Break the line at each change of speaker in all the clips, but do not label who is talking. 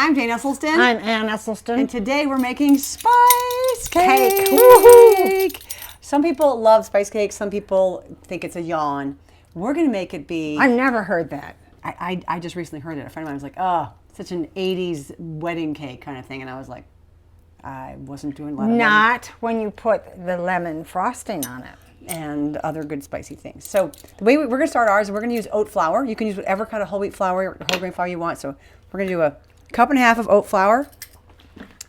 I'm Jane Esselstyn.
I'm Ann Esselstyn.
And today we're making spice cake.
Woohoo!
Some people love spice cake. Some people think it's a yawn. We're going to make it be...
I've never heard that.
I just recently heard it. A friend of mine was like, oh, such an 80s wedding cake kind of thing. And I was like, I wasn't doing a lot of
Not when you put the lemon frosting on it.
And other good spicy things. So the way we're going to start ours, we're going to use oat flour. You can use whatever kind of whole wheat flour or whole grain flour you want. So we're going to do a cup and a half of oat flour.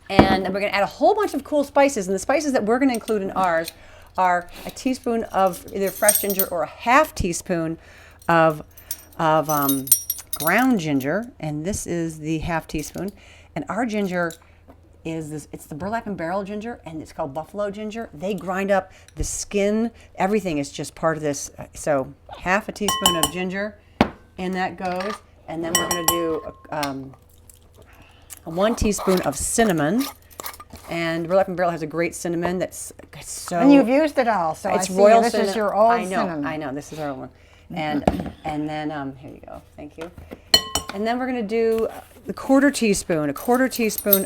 And then we're going to add a whole bunch of cool spices. And the spices that we're going to include in ours are a teaspoon of either fresh ginger or a half teaspoon of ground ginger. And this is the half teaspoon. And our ginger is this, it's the burlap and barrel ginger, and it's called buffalo ginger. They grind up the skin. Everything is just part of this. So half a teaspoon of ginger, and that goes. And then we're going to do 1 teaspoon of cinnamon. And burlap and barrel has a great cinnamon that's so...
And you've used it all, so
it's
I see
royal
this
cinnamon.
is your old
I know,
cinnamon.
I know, this is our old one. And then, here you go, thank you. And then we're going to do a quarter teaspoon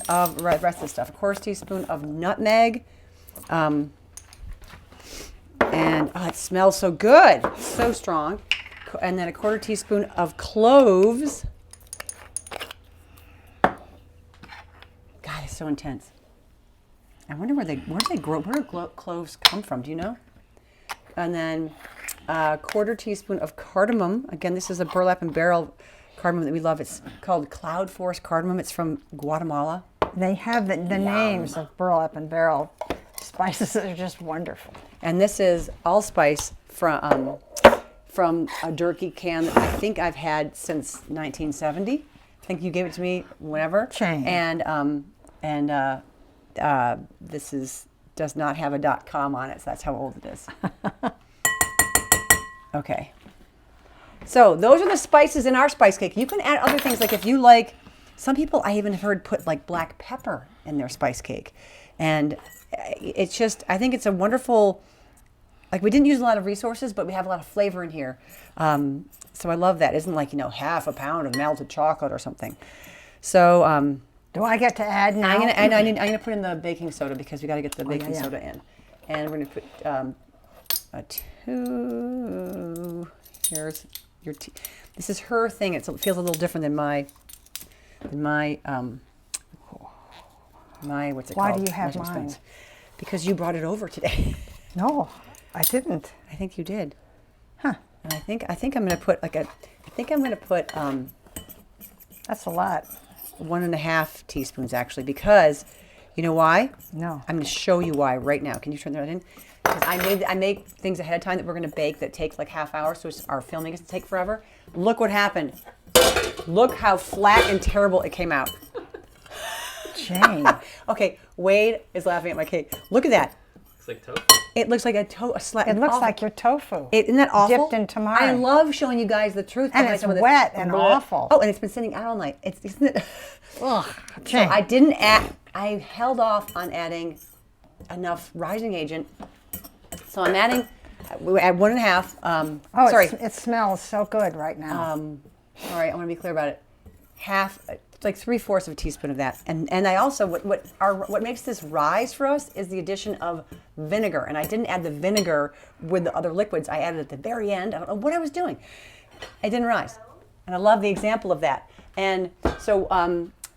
of the rest of the stuff, a quarter teaspoon of nutmeg. And oh, it smells so good, so strong. And then a quarter teaspoon of cloves. God, it's so intense. I wonder where do they grow? Where do cloves come from? Do you know? And then a quarter teaspoon of cardamom. Again, this is a burlap and barrel cardamom that we love. It's called Cloud Forest cardamom. It's from Guatemala.
They have the names of burlap and barrel spices that are just wonderful.
And this is allspice from a jerky can that I think I've had since 1970. I think you gave it to me whenever.
Chain.
And this does not have a .com on it, so that's how old it is. Okay. So those are the spices in our spice cake. You can add other things, like if you like, some people I even heard put like black pepper in their spice cake. And it's just, I think it's a wonderful, like we didn't use a lot of resources, but we have a lot of flavor in here. So I love that. It isn't like, half a pound of melted chocolate or something. So,
do I get to add now?
I'm gonna put in the baking soda because we got to get the baking soda in, and we're gonna put 2. Here's your tea. This is her thing. It feels a little different than my what's it called?
Why do you have
Measuring
mine?
spoons. Because you brought it over today.
No, I didn't.
I think you did.
Huh?
And I think I'm gonna put
That's a lot.
1.5 teaspoons actually, because you know why?
No.
I'm going to show you why right now. Can you turn that in? Because I make things ahead of time that we're going to bake that takes like half hour, so our filming is to take forever. Look what happened. Look how flat and terrible it came out.
Jane.
Okay, Wade is laughing at my cake. Look at that.
Looks like tofu.
It looks like a slap.
It looks like your tofu.
Isn't that awful?
Dipped in tomato.
I love showing you guys the truth.
And
behind
it's
some of this.
wet and awful.
Oh, and it's been sitting out all night. Isn't it?
Ugh,
So
Jane.
I didn't add. I held off on adding enough rising agent. So I'm adding. We add 1.5.
Oh,
sorry.
it smells so good right now.
All right, I want to be clear about it. It's like 3/4 of a teaspoon of that. And I also what makes this rise for us is the addition of vinegar. And I didn't add the vinegar with the other liquids. I added it at the very end. I don't know what I was doing. It didn't rise. And I love the example of that. And so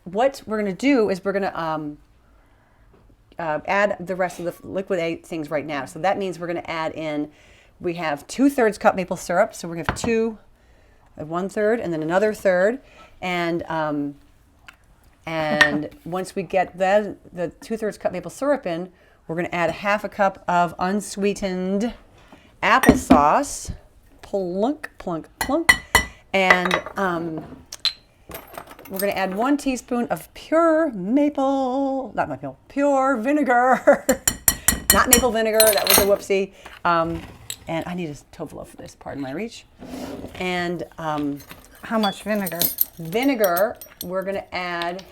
what we're going to do is we're going to add the rest of the liquid things right now. So that means we're going to add in, we have 2/3 cup maple syrup. So we're going to have 1/3 and then another third. And once we get the 2/3 cup maple syrup in, we're going to add 1/2 cup of unsweetened applesauce. Plunk, plunk, plunk. And we're going to add 1 teaspoon of pure vinegar. Not maple vinegar, that was a whoopsie. And I need a tofu loaf for this, pardon my reach. And
How much vinegar?
vinegar, we're going to add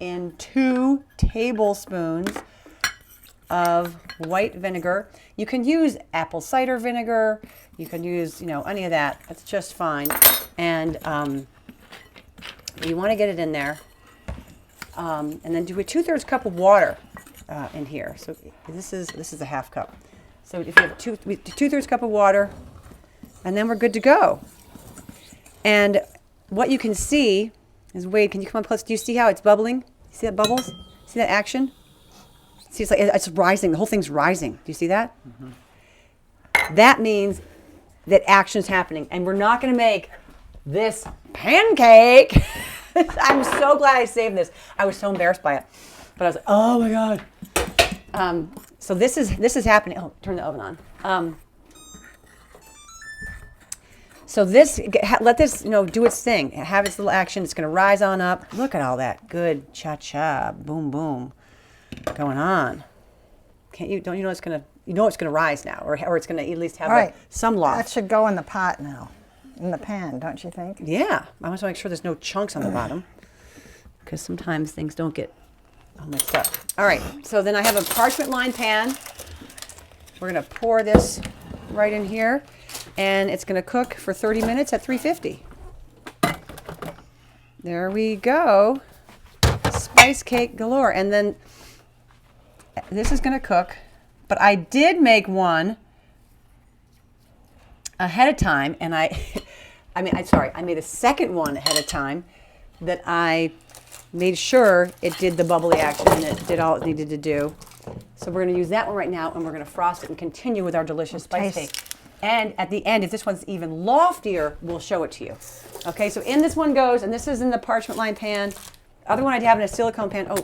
in 2 tablespoons of white vinegar. You can use apple cider vinegar. You can use, any of that. That's just fine. And you want to get it in there. And then do a 2/3 cup of water in here. So this is a half cup. So if you have 2/3 cup of water, and then we're good to go. And what you can see is, Wade, can you come up close? Do you see how it's bubbling? See that bubbles? See that action? See, it's like it's rising. The whole thing's rising. Do you see that? Mm-hmm. That means that action's happening, and we're not going to make this pancake. I'm so glad I saved this. I was so embarrassed by it, but I was like, oh my god. So this is happening. Oh, turn the oven on. So let this do its thing. Have its little action. It's going to rise on up. Look at all that good cha-cha, boom, boom, going on. Don't you know it's going to rise now, or it's going to at least have some loft.
That should go in the pot now, in the pan, don't you think?
Yeah, I want to make sure there's no chunks on the bottom, because sometimes things don't get all mixed up. All right, so then I have a parchment lined pan. We're going to pour this right in here. And it's going to cook for 30 minutes at 350. There we go. Spice cake galore. And then this is going to cook. But I did make one ahead of time. And I made a second one ahead of time that I made sure it did the bubbly action and it did all it needed to do. So we're going to use that one right now, and we're going to frost it and continue with our delicious spice cake. And at the end, if this one's even loftier, we'll show it to you. Okay, so in this one goes, and this is in the parchment lined pan. Other one I'd have in a silicone pan. Oh,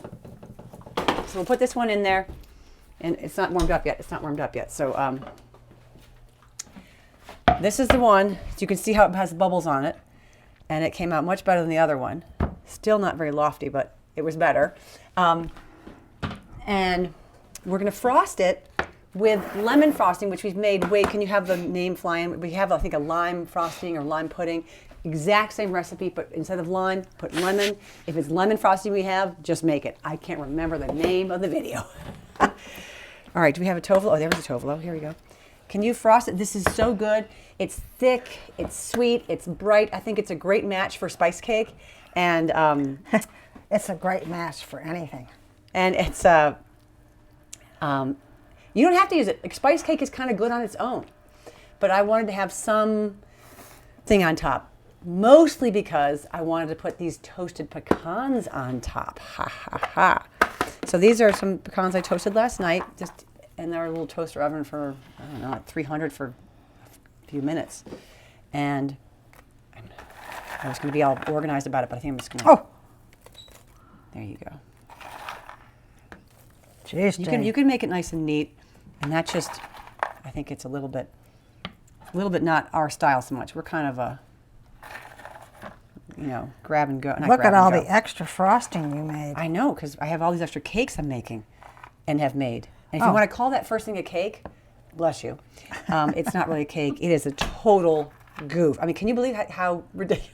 so we'll put this one in there, and it's not warmed up yet. So this is the one. So you can see how it has bubbles on it, and it came out much better than the other one. Still not very lofty, but it was better. And we're going to frost it with lemon frosting, which we've made. Wait, can you have the name flying? We have, I think, a lime frosting or lime pudding. Exact same recipe, but instead of lime, put lemon. If it's lemon frosting we have, just make it. I can't remember the name of the video. All right, do we have a tovolo? Oh, there's a tovolo. Here we go. Can you frost it? This is so good. It's thick, it's sweet, it's bright. I think it's a great match for spice cake. And
it's a great match for anything.
And it's you don't have to use it. Like, spice cake is kind of good on its own. But I wanted to have some thing on top. Mostly because I wanted to put these toasted pecans on top. Ha, ha, ha. So these are some pecans I toasted last night, just in our little toaster oven for, I don't know, at 300 for a few minutes. And I was going to be all organized about it, but I think I'm just going to...
Oh!
There you go.
Jeez,
you can make it nice and neat. And that's just, I think it's a little bit not our style so much. We're kind of a, grab and go.
Look at all the extra frosting you made.
I know, because I have all these extra cakes I'm making and have made. And if you want to call that first thing a cake, bless you. It's not really a cake. It is a total goof. I mean, can you believe how ridiculous?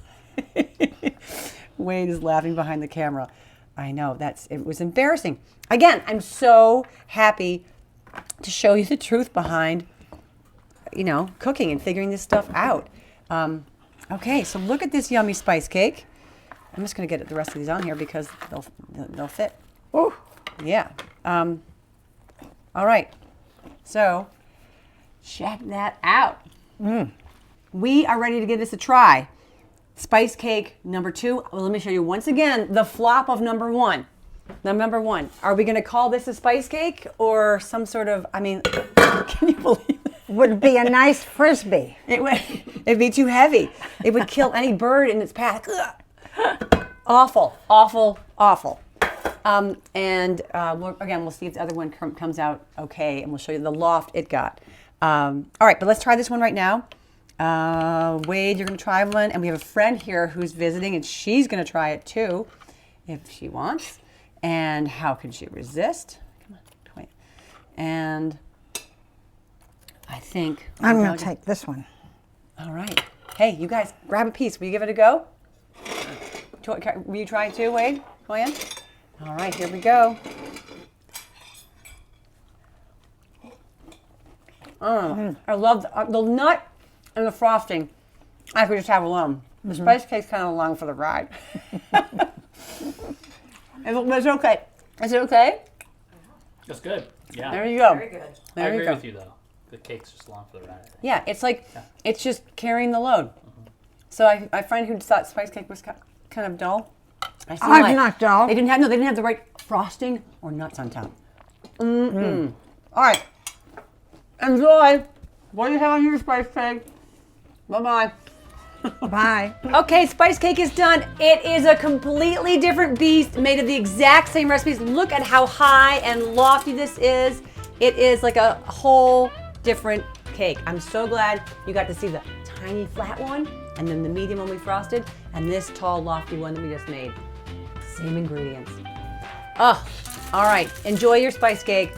Wade is laughing behind the camera. I know, it was embarrassing. Again, I'm so happy to show you the truth behind, cooking and figuring this stuff out. Okay, so look at this yummy spice cake. I'm just going to get the rest of these on here because they'll fit.
Ooh.
Yeah. All right. So check that out. We are ready to give this a try. Spice cake number 2. Well, let me show you once again the flop of number 1. Number 1. Are we going to call this a spice cake or some sort of, can you believe it?
Would be a nice Frisbee.
It'd be too heavy. It would kill any bird in its path. Awful, awful, awful. We'll see if the other one comes out okay, and we'll show you the loft it got. All right, but let's try this one right now. Wade, you're going to try one, and we have a friend here who's visiting, and she's going to try it too, if she wants. And how can she resist? Come on, wait. And I think
I'm going to take this one.
All right. Hey, you guys, grab a piece. Will you give it a go? Will you try it too, Wade? Go in. All right, here we go. I love the nut and the frosting. I could just have alone. The spice cake's kind of along for the ride. It's okay. Is it okay?
That's good. Yeah.
There you go.
Very good.
I
There you
agree
go.
with you though. The cake's just long for the ride.
Yeah, it's like, it's just carrying the load. So I find who thought spice cake was kind of dull. I see
I'm
why.
not dull.
They didn't have the right frosting or nuts on top. All right. Enjoy. What do you have on your spice cake? Bye-bye.
Bye.
Okay, spice cake is done. It is a completely different beast made of the exact same recipes. Look at how high and lofty this is. It is like a whole different cake. I'm so glad you got to see the tiny flat one and then the medium one we frosted and this tall lofty one that we just made. Same ingredients. Oh, all right. Enjoy your spice cake.